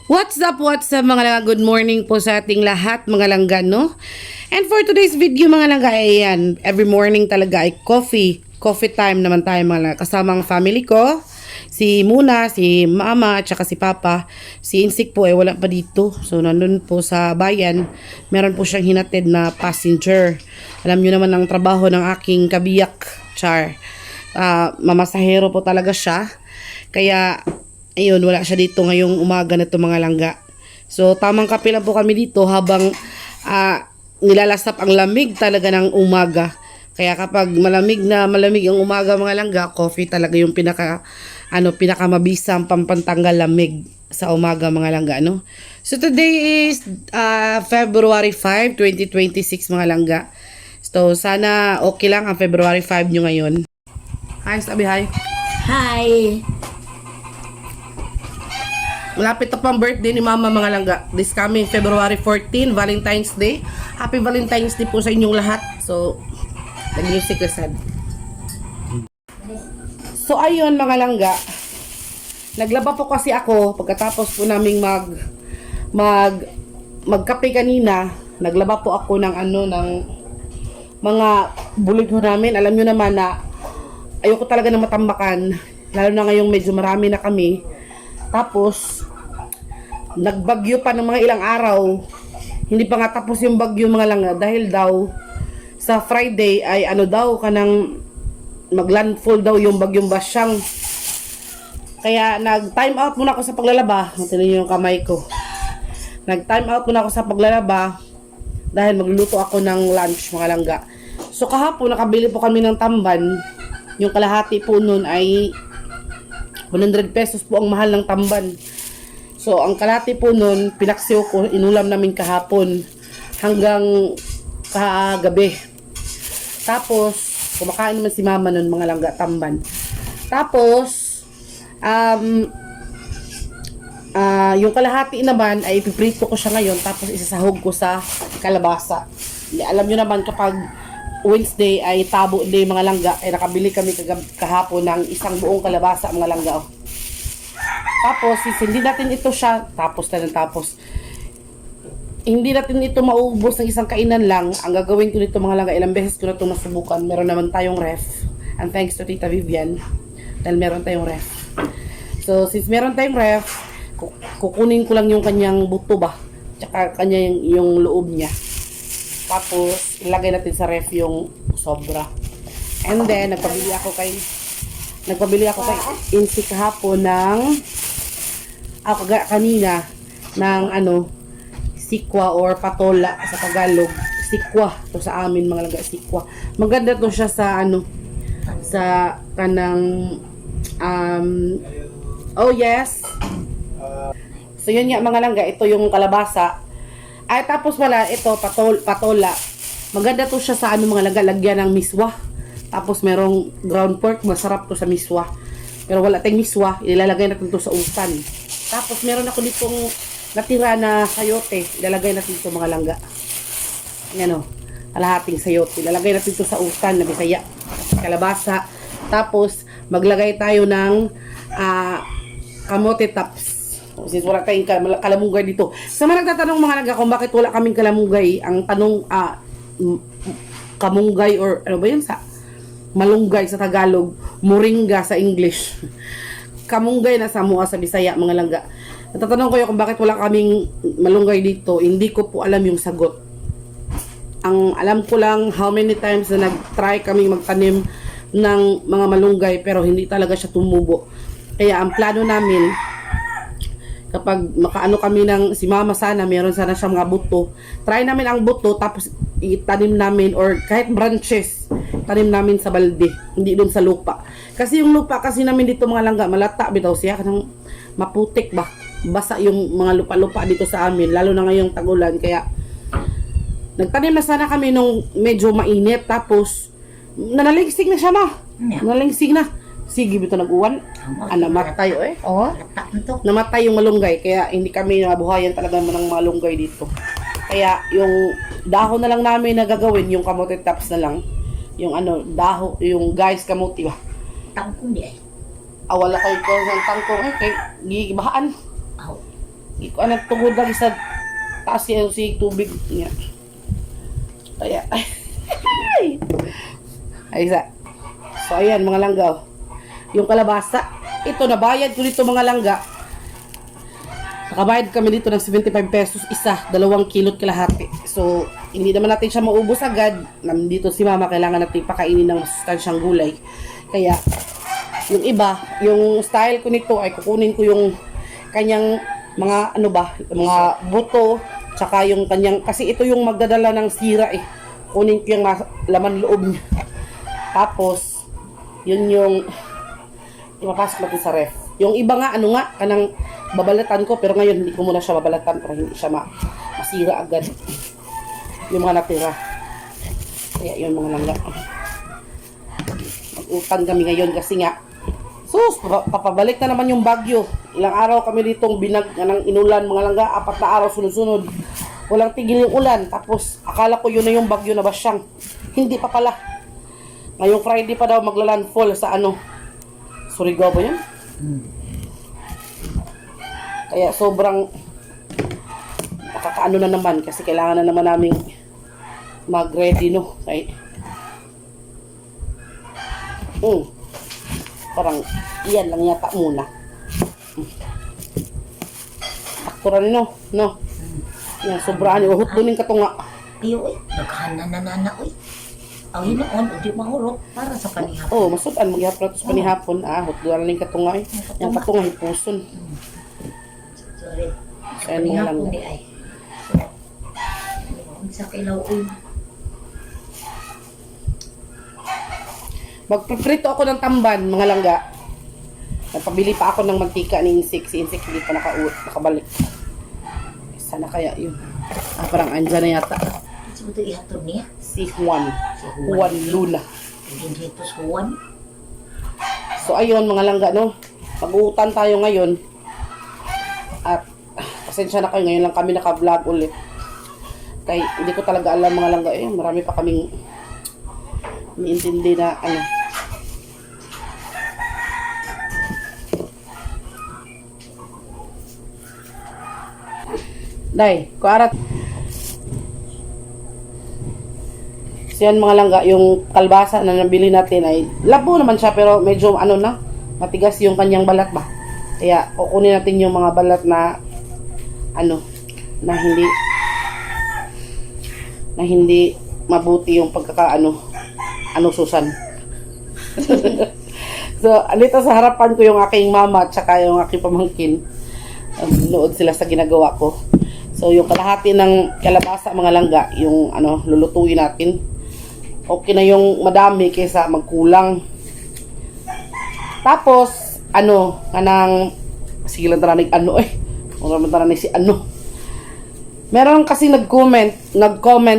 What's up mga langga? Good morning po sa ating lahat mga langga, no? And for today's video mga langga, ayan, every morning talaga ay coffee time naman tayo mga langga. Kasama ang family ko, si Muna, si Mama, at saka si Papa. Si Insik po ay wala pa dito. So nandun po sa bayan, meron po siyang hinatid na passenger. Alam nyo naman ang trabaho ng aking kabiyak, Char. Mamasahero po talaga siya. Kaya ayun, wala siya dito ngayong umaga na ito mga langga. So, tamang kape lang po kami dito habang nilalasap ang lamig talaga ng umaga. Kaya kapag malamig ang umaga mga langga, coffee talaga yung pinakamabisang pampantanggal lamig sa umaga mga langga, no? So, today is February 5, 2026 mga langga. So, sana okay lang ang February 5 nyo ngayon. Hi, sabi hi. Hi! Malapit na pang birthday ni Mama mga langga. This coming February 14, Valentine's Day. Happy Valentine's Day po sa inyong lahat. So, nag-music lesson. So, ayun mga langga. Naglaba po kasi ako pagkatapos po naming magkape kanina. Naglaba po ako ng ng mga bulig namin. Alam nyo naman na ayoko talaga na matambakan. Lalo na ngayong medyo marami na kami. Tapos, nagbagyo pa ng mga ilang araw. Hindi pa nga tapos yung bagyo mga langga. Dahil daw, sa Friday ay kanang maglandfall daw yung bagyong Basyang. Kaya nag-time out muna ako sa paglalaba. Tingnan niyo yung kamay ko. Nag-time out muna ako sa paglalaba dahil magluluto ako ng lunch mga langga. So kahapon nakabili po kami ng tamban. Yung kalahati po nun ay 100 pesos po ang mahal ng tamban. So, ang kalahati po nun, pinaksiw ko, inulam namin kahapon hanggang kagabi. Tapos, kumakain naman si Mama nun, mga langga, tamban. Tapos, yung kalahati naman ay ipiprito ko siya ngayon, tapos isasahog ko sa kalabasa. Alam nyo naman kapag Wednesday ay tabo day mga langga, ay nakabili kami kahapon ng isang buong kalabasa mga langga. Oh. Tapos hindi natin ito siya tapos. Hindi natin ito maubos ng isang kainan lang. Ang gagawin ko nito mga langga, ilang beses ko na ito nasubukan. Meron naman tayong ref. And thanks to Tita Vivian dahil meron tayong ref. So since meron tayong ref, kukunin ko lang yung kanyang buto ba, tsaka kanya yung loob niya. Tapos, ilagay natin sa ref yung sobra. And then, nagpabili ako kay Insik kahapon kanina ng sikwa or patola sa Tagalog. Sikwa to sa amin mga langga, sikwa. Maganda to siya sa sa kanang oh yes. So yun nga mga langga, ito yung kalabasa. Ay, tapos wala, ito, patola. Maganda to siya sa mga lagyan ng miswa. Tapos merong ground pork, masarap to sa miswa. Pero wala tayong miswa, ilalagay natin to sa utan. Tapos meron ako ditong natira na sayote, ilalagay natin to mga langga. Yan o, kalahating sayote. Ilalagay natin to sa utan na Bisaya. Kalabasa. Tapos, maglagay tayo ng kamote tops. Since wala tayong kalamugay dito. Sa mga nagtatanong mga langga kung bakit wala kaming kalamugay, ang tanong, kamunggay or ano ba yun sa malunggay sa Tagalog, moringa sa English. Kamunggay na Samoa sa Bisaya mga langga. Natatanong ko yun kung bakit wala kaming malunggay dito, hindi ko po alam yung sagot. Ang alam ko lang how many times na nag-try kaming magtanim ng mga malunggay pero hindi talaga siya tumubo. Kaya ang plano namin, kapag makaano kami ng si Mama sana, meron sana siya mga buto. Try namin ang buto, tapos itanim namin, or kahit branches, tanim namin sa balde, hindi doon sa lupa. Kasi yung lupa kasi namin dito mga langga, malata bitaw siya, kanang maputik ba? Basa yung mga lupa-lupa dito sa amin, lalo na ngayong tagulan. Kaya, nagtanim na sana kami nung medyo mainit, tapos, nanaligsig na siya ma. Nanaligsig na. Sige, bito nag-uwan. Namatay Oh, namatay yung malunggay. Kaya hindi kami nabuhayan talaga ng malunggay dito. Kaya yung dahon na lang namin na gagawin, yung kamote tops na lang. Yung dahon, yung guys kamote ba? tangkong di ay. Wala kayo ko ng tangkong kay gigibahaan. Iko anang tungod lang sa taas yung si tubig niya. Kaya, ay isa. So, ayan, mga langga. Yung kalabasa. Ito, nabayad ko dito mga langga. Nakabayad kami dito ng 75 pesos isa, 2 kilot kalahati. So, hindi naman natin siya maubos agad. Nandito si mama, kailangan natin pakainin ng sustansyang gulay. Kaya, yung iba, yung style ko nito ay kukunin ko yung kanyang mga mga buto, tsaka yung kanyang, kasi ito yung magdadala ng sira eh. Kunin ko yung laman loob niya. Tapos, yun yung ipapasok natin sa ref. Yung iba nga, kanang babalatan ko, pero ngayon hindi ko muna siya babalatan para hindi siya masira agad. Yung mga natira. Kaya yun mga langga. Mag-utang kami ngayon kasi nga, papabalik na naman yung bagyo. Ilang araw kami ditong ng inulan mga langga, 4 na araw sunod-sunod. Walang tigil yung ulan. Tapos akala ko yun na yung bagyo na basyang. Hindi pa pala. Ngayong Friday pa daw maglalandfall sa Surigao ba yun? Kaya sobrang nakakaano na naman kasi kailangan na naman naming mag-ready kay parang iyan lang yata muna. Akturan no? Yan, sobraan. Uhot doon yung katunga. Iyo, naghanan na oy. Ang hinoon, hindi mahurot para sa panihapon. Oo, masudan. Maghihapon sa panihapon. Hot doon lang yung katunga eh. Yung katunga, hipuson. Sorry. Ayan mo lang. Panihapon di ay. Sa kailaw oy. Magpiprito ako ng tamban, mga langga. Nagpabili pa ako ng mantika ni Insik. Si Insik hindi pa nakabalik. Sana kaya yun. Parang andyan na yata. Sino ito ihatod niya? Si Juan. Juan Luna. Hindi ito si Juan. So ayun mga langga mag-uutan tayo ngayon. At pasensya na kayo, ngayon lang kami naka-vlog ulit. Kaya hindi ko talaga alam mga langga marami pa kaming iniintindi na Day, kuarat. So yan mga langga, yung kalbasa na nabili natin ay labo naman siya pero medyo matigas yung kanyang balat ba. Kaya kukunin natin yung mga balat na na hindi mabuti yung susan. So, alito sa harapan ko yung aking mama at saka yung aking pamangkin. Nood sila sa ginagawa ko. So, yung kalahati ng kalabasa mga langga, yung lulutuin natin. Okay na yung madami kaysa magkulang. Tapos, kanang sige lang taranig Meron kasi nag-comment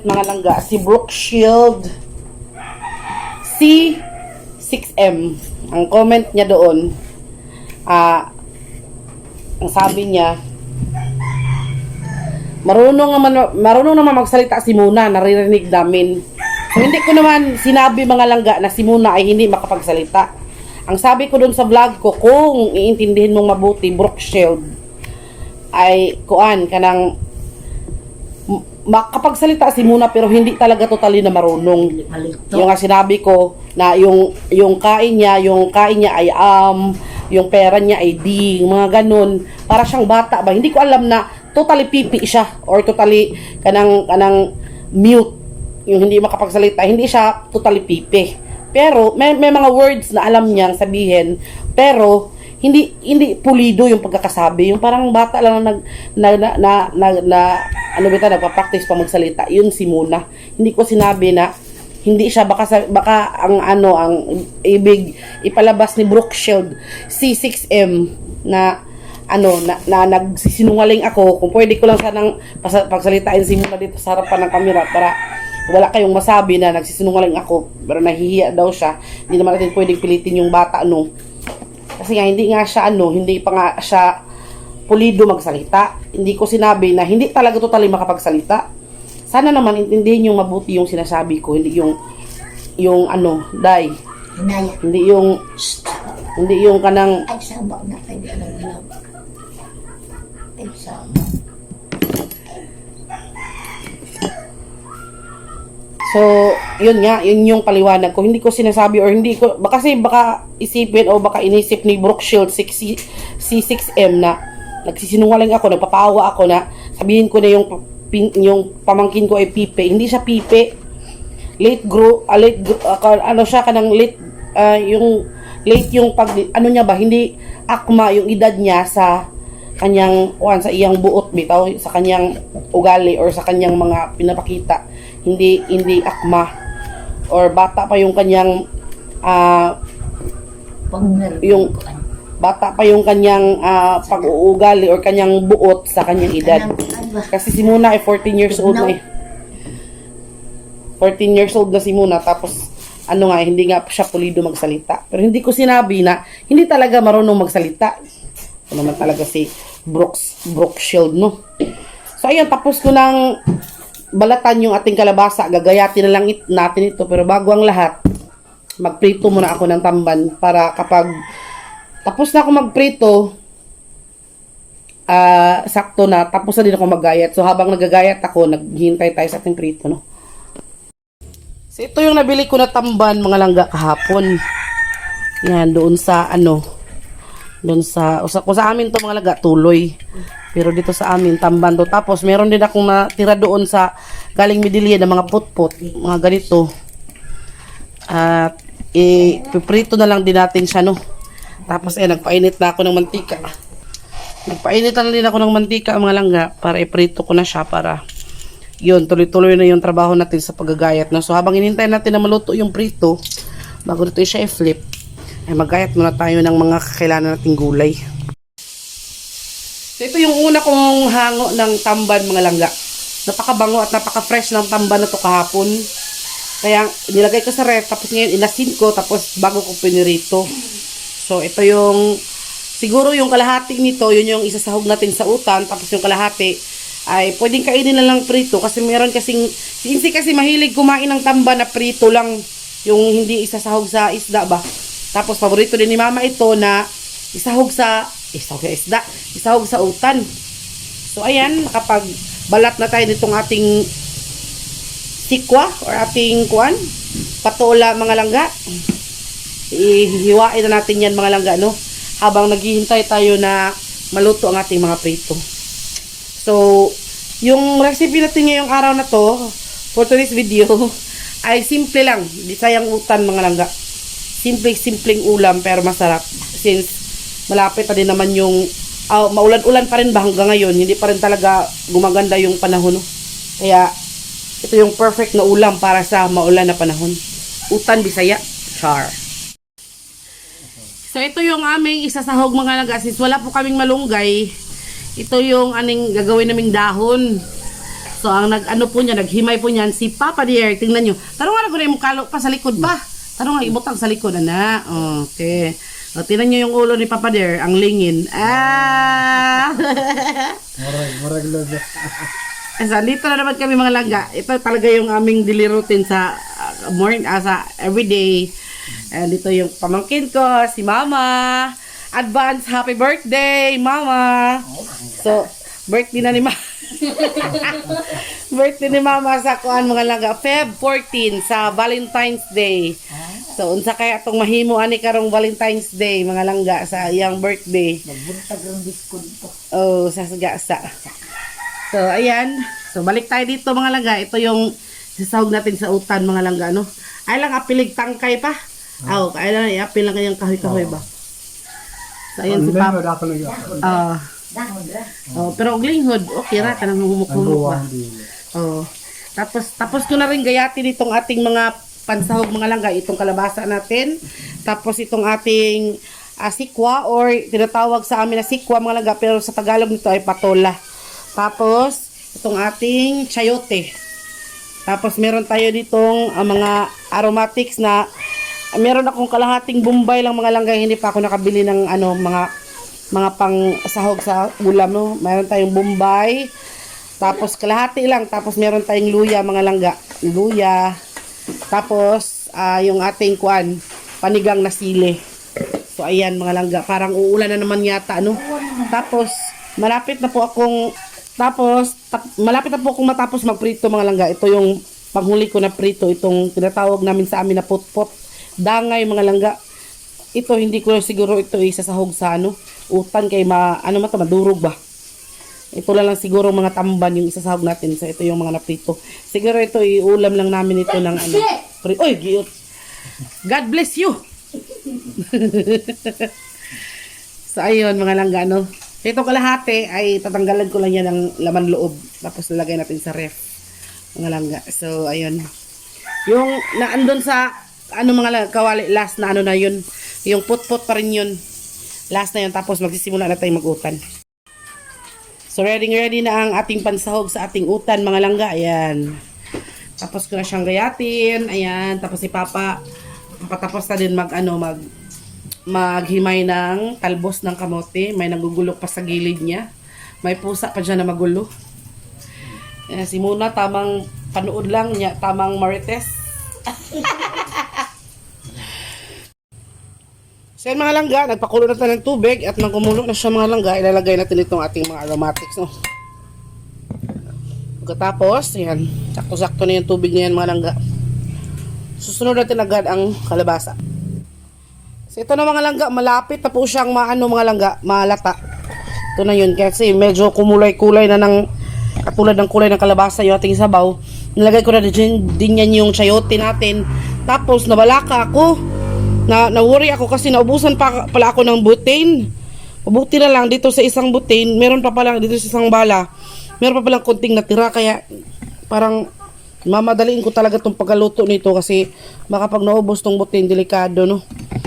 mga langga, si Brookshield C6M. Ang comment niya doon, ang sabi niya, marunong naman magsalita si Muna, naririnig namin. So, hindi ko naman sinabi mga langga na si Muna ay hindi makapagsalita. Ang sabi ko doon sa vlog ko, kung iintindihin mong mabuti, Brookshield, ay kanang makapagsalita si Muna pero hindi talaga totally na marunong. Yung sinabi ko na yung kain niya ay yung pera niya ay ding, mga ganun. Para siyang bata ba? Hindi ko alam na totally pipi siya or totally kanang mute. Yung hindi makapagsalita, hindi siya totally pipi. Pero may mga words na alam niyang sabihin, pero hindi pulido yung pagkakasabi. Yung parang bata lang nagpa-practice pa magsalita. Yun si Muna. Hindi ko sinabi na hindi siya baka ang ibig ipalabas ni Brookshield C6M na nagsisinungaling ako. Kung pwede ko lang sanang pagsalitain si Muna dito sa harapan ng kamera para wala kayong masabi na nagsisinungaling ako, pero nahihiya daw siya. Hindi naman natin pwedeng pilitin yung bata kasi nga hindi pa nga siya pulido magsalita. Hindi ko sinabi na hindi talaga totally makapagsalita. Sana naman intindihin yung mabuti yung sinasabi ko, hindi yung Day. Hindi yung kanang ay sabak na pwede Ay, sama. So, yun nga, yun yung paliwanag ko. Hindi ko sinasabi or hindi ko, kasi baka isipin o baka inisip ni Brooke Shield C6M na nagsisinungaling ako, nagpapawa ako na sabihin ko na yung pamangkin ko ay pipe. Hindi siya pipe. Ano siya kanang late, yung late yung pag, ano niya ba, hindi akma yung edad niya sa kanyang, sa iyang buot bitaw, sa kanyang ugali or sa kanyang mga pinapakita. Hindi akma or bata pa yung kanyang yung bata pa yung kanyang pag-uugali or kanyang buot sa kanyang edad. Kasi si Muna ay 14 years old na eh. 14 years old na si Muna, tapos ano nga, hindi nga siya pulido magsalita. Pero hindi ko sinabi na hindi talaga marunong magsalita. Ito naman talaga si Brooke Shield, no? So ayun, tapos ko nang balatan yung ating kalabasa. Gagayatin na lang natin ito. Pero bago ang lahat, magprito muna ako ng tamban para kapag tapos na ako magprito, sakto na, tapos na din ako maggayat. So habang nagagayat ako, naghihintay tayo sa ating prito, no? So ito yung nabili ko na tamban, mga langga, kahapon. Yan, doon sa doon sa kung sa amin to mga langga, tuloy. Pero dito sa amin, tamban to. Tapos meron din akong natira doon sa galing Midilya na mga putput, mga ganito. At ipiprito na lang din natin siya, no? Tapos nagpainit na ako ng mantika. Nagpainit na din ako ng mantika, mga langga, para iprito ko na siya para yun, tuloy-tuloy na yung trabaho natin sa paggagayat. No? So habang inintay natin na maluto yung prito, bago nito siya i-flip, ay maggayat muna tayo ng mga kakailangan nating gulay. So ito yung una kong hango ng tamban, mga langga. Napakabango at napaka-fresh ng tamban na to kahapon. Kaya nilagay ko sa ref, tapos ngayon inasin ko, tapos bago ko pinirito. So ito yung, siguro yung kalahati nito, yun yung isasahog natin sa utan, tapos yung kalahati ay pwedeng kainin na lang prito. Kasi meron kasing, si Insi kasi mahilig kumain ng tamban na prito lang, yung hindi isasahog sa isda ba. Tapos paborito din ni mama ito na isahog sa utan. So ayan, kapag balat na tayo nitong ating sikwa or ating patola, mga langga, ihiwain na natin yan, mga langga, no? Habang naghihintay tayo na maluto ang ating mga prito. So yung recipe natin ngayong araw na to for today's video ay simple lang, di sayang utan, mga langga. Simpleng ulam pero masarap, since malapit na din naman yung maulan-ulan pa rin ba hanggang ngayon, hindi pa rin talaga gumaganda yung panahon, no? Kaya ito yung perfect na ulam para sa maulan na panahon. Utan Bisaya, char. So ito yung aming isasahog, mga langga, since wala po kaming malunggay. Ito yung gagawin naming dahon. So ang naghimay po niyan si Papa Dear. Tingnan nyo, tarong nga na mo kalo pa sa likod pa. Tarong nga ibutang sa likod na. Okay. O, tingnan nyo yung ulo ni Papa Dear, ang lingin. Murag lodo. So, dito na naman kami, mga langga. Ito talaga yung aming daily routine sa morning, sa everyday. And dito yung pamangkin ko, si Mama. Advance happy birthday, Mama. So, birthday na ni Mama. Birthday ni Mama sa mga langga, Feb 14 sa Valentine's Day. So, unsa kaya itong mahimo ani karong Valentine's Day, mga langga, sa iyang birthday. Nagbuntag ng diskonto. Oh, sa sagasa. So, ayan. So, balik tayo dito, mga langga. Ito yung sasahog natin sa utan, mga langga, no? Ay lang, apilig tangkay pa. Ay lang, apil lang kayang kahoy-kahoy ba? So, ayan si Papa. Pero og linghod, okay ra, kanang humuk-humuk ba? Tapos ko na rin gayatin itong ating mga pansahog, mga langga, itong kalabasa natin. Tapos itong ating sikwa, or tinatawag sa amin na sikwa, mga langga, pero sa Tagalog nito ay patola. Tapos itong ating chayote. Tapos meron tayo ditong mga aromatics na meron akong kalahating Bombay lang, mga langga, hindi pa ako nakabili ng mga pang sahog sa ulam, no? Meron tayong Bombay, tapos kalahati lang, tapos meron tayong luya, mga langga, luya, tapos yung ating panigang na sili. So ayan, mga langga, parang uulan na naman yata, no? Tapos Malapit na po akong malapit na po akong matapos magprito mga langga. Ito yung panghuli ko na prito, itong tinatawag namin sa amin na put-put. Dangay mga langga. Ito hindi ko siguro ito isasahog sa utan kay madurog ba. Ito lang siguro mga tamban yung isasahog natin. So ito yung mga naprito. Siguro ito iulam lang namin ito ng Oy, giyot. God bless you. So ayun mga langga ito kalahati ay tatanggalan ko lang yan ng laman loob. Tapos lalagay natin sa ref. Mga langga. So ayun. Yung naandun sa mga langga, kawali last na na yun. Yung put-put pa rin yun. Last na yun. Tapos magsisimula na tayong mag-utan. So ready na ang ating pansahog sa ating utan mga langga. Ayan. Tapos ko na siyang gayatin. Ayan. Tapos si Papa patapos na din maghimay ng talbos ng kamote. May nagugulok pa sa gilid niya. May pusa pa dyan na magulo. Si Muna tamang panood lang niya. Tamang marites. So yan mga langga, nagpakulo na tayo ng tubig at nang kumulo na siya mga langga, ilalagay natin itong ating mga aromatics. Pagkatapos, yan, sakto-sakto na yung tubig na yan mga langga. Susunod natin agad ang kalabasa. So ito na mga langga, malapit na po siyang mga langga, malata. Ito na yun, kasi medyo kumulay-kulay na ng katulad ng kulay ng kalabasa yung ating sabaw. Nilagay ko na din yan yung chayote natin. Tapos nabalaka ako. Na-worry ako kasi naubusan pala ako ng butane. Mabuti na lang dito sa isang butane, meron pa pala dito sa isang bala. Meron pa palang konting natira kaya parang mamadaliin ko talaga tong pagluto nito kasi baka pag naubos tong butane delikado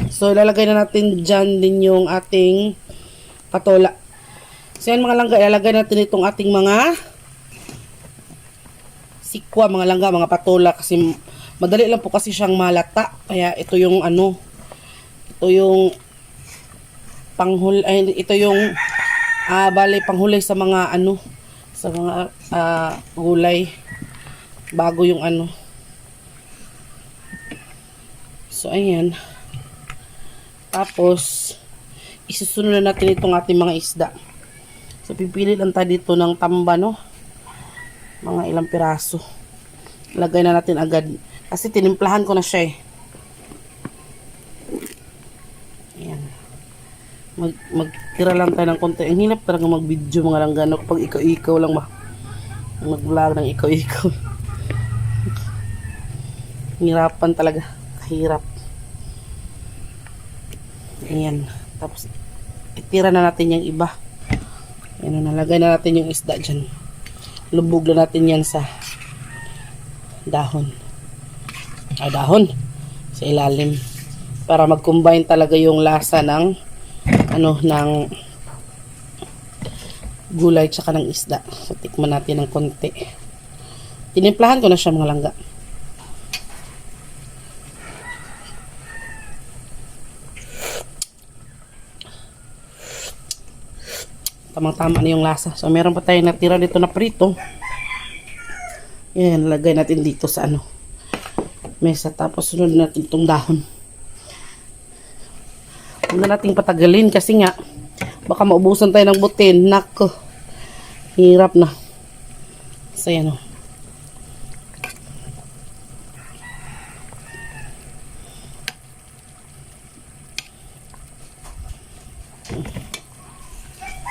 So ilalagay na natin dyan din yung ating patola. So yan mga langga, ilalagay natin itong ating mga sikwa mga langga, mga patola kasi madali lang po kasi siyang malata. Kaya ito yung panghuli sa mga sa mga gulay bago yung So ayan. Tapos isusunod na natin itong ating mga isda. So pipili lang tayo dito ng tamba mga ilang piraso. Lagay na natin agad kasi tinimplahan ko na siya Ayan. Magtira lang tayo ng konti. Ang hinap talaga mag-video mga langga pag ikaw-ikaw lang ba. Mag-vlog ng ikaw-ikaw. Hirapan talaga. Kahirap. Ayan. Tapos itira na natin yung iba. Ayan, nalagay na natin yung isda dyan. Lubog na natin yan sa dahon. Sa ilalim. Para mag-combine talaga yung lasa ng gulay tsaka ng isda. So tikman natin ng konti. Tinimplahan ko na siya mga langga. Tamang-tama na yung lasa. So meron pa tayong natira dito na prito. Yan, lagay natin dito sa mesa. Tapos sunod natin itong dahon. Huwag na nating patagalin kasi nga baka maubusan tayo ng butin. Nako. Hirap na. So yan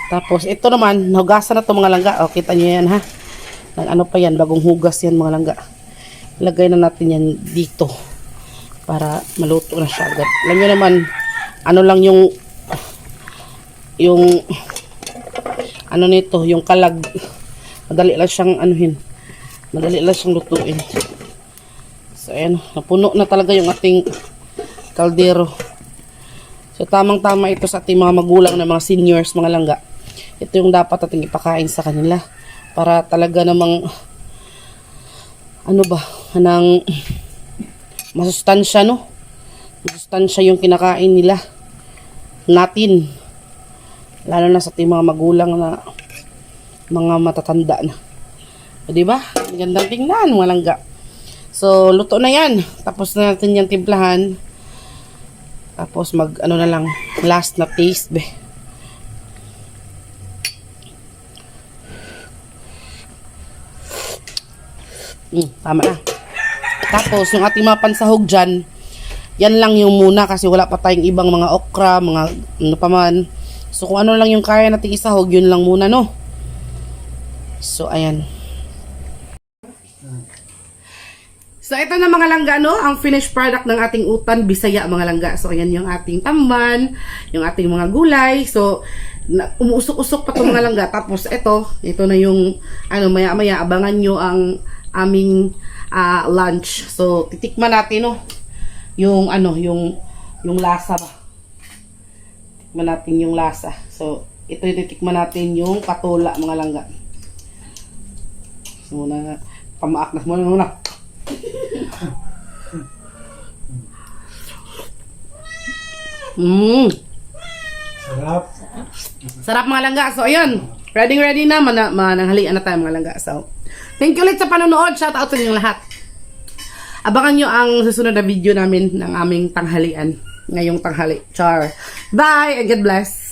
Tapos ito naman, nahugasan na ito mga langga. O, kita nyo yan ha. Pa yan, bagong hugas yan mga langga. Lagay na natin yan dito para maluto na siya agad. Alam nyo naman, lang nito, yung kalag. Madali lang siyang madali lang siyang lutuin. So ayan, napuno na talaga yung ating kaldero. So tamang-tama ito sa ating mga magulang na mga seniors, mga langga. Ito yung dapat ating ipakain sa kanila para talaga namang masustansya masustansya yung kinakain nila natin, lalo na sa ating mga magulang na mga matatanda na. O diba? Gandang tingnan mga langga. So luto na yan, tapos na natin yung timplahan. Tapos na lang last na taste Tama na. Tapos, yung ating mga pansahog dyan, yan lang yung muna kasi wala pa tayong ibang mga okra, mga ano pa man. So, kung ano lang yung kaya nating isahog, yun lang muna, no? So, ayan. So, ito na mga langga, no? Ang finished product ng ating utan, Bisaya, mga langga. So, ayan yung ating tamban, yung ating mga gulay. So, umuusok-usok pa itong mga langga. Tapos, ito na yung, maya-maya, abangan nyo ang aming lunch. So, titikman natin, no? Yung lasa ba? Titikman natin yung lasa. So, ito yung titikman natin yung patola, mga langga. So, muna, pamaak na muna. Sarap. Sarap mga langga. So, ayun. Ready na. Mananghalian na tayo mga langga. So, thank you ulit sa panonood. Shout out sa inyong lahat. Abangan nyo ang susunod na video namin ng aming tanghalian. Ngayong tanghali. Char. Bye and God bless.